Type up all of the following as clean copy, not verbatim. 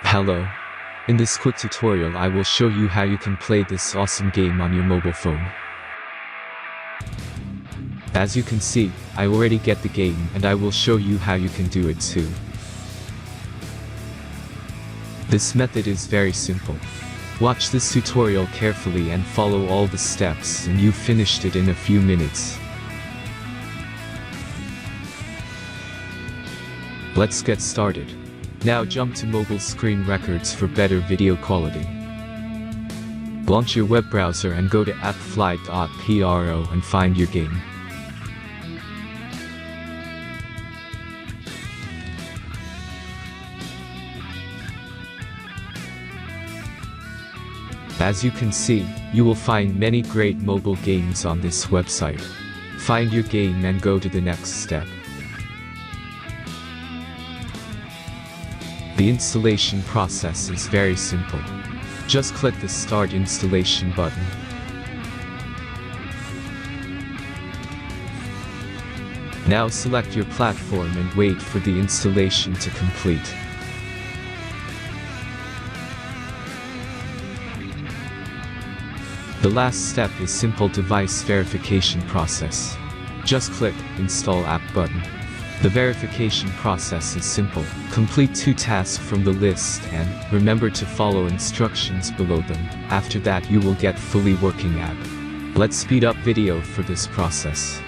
Hello. In this quick tutorial I will show you how you can play this awesome game on your mobile phone. As you can see, I already get the game and I will show you how you can do it too. This method is very simple. Watch this tutorial carefully and follow all the steps and you finished it in a few minutes. Let's get started. Now jump to mobile screen records for better video quality. Launch your web browser and go to appflight.pro and find your game. As you can see, you will find many great mobile games on this website. Find your game and go to the next step. The installation process is very simple. Just click the Start Installation button. Now select your platform and wait for the installation to complete. The last step is simple device verification process. Just click Install App button. The verification process is simple. Complete 2 tasks from the list and remember to follow instructions below them. After that you will get fully working app. Let's speed up video for this process.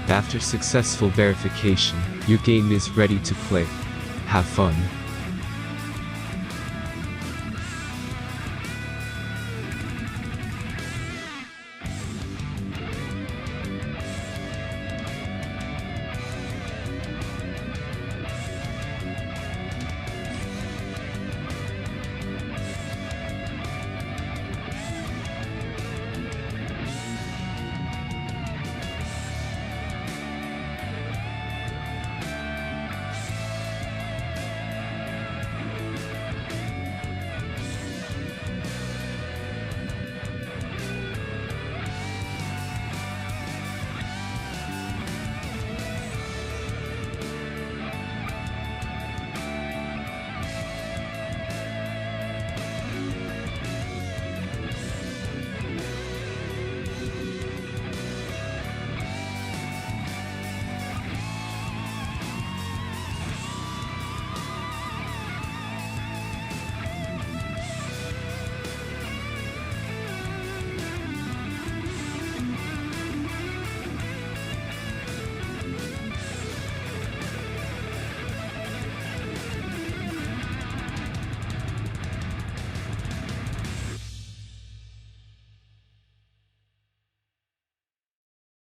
After successful verification, your game is ready to play. Have fun.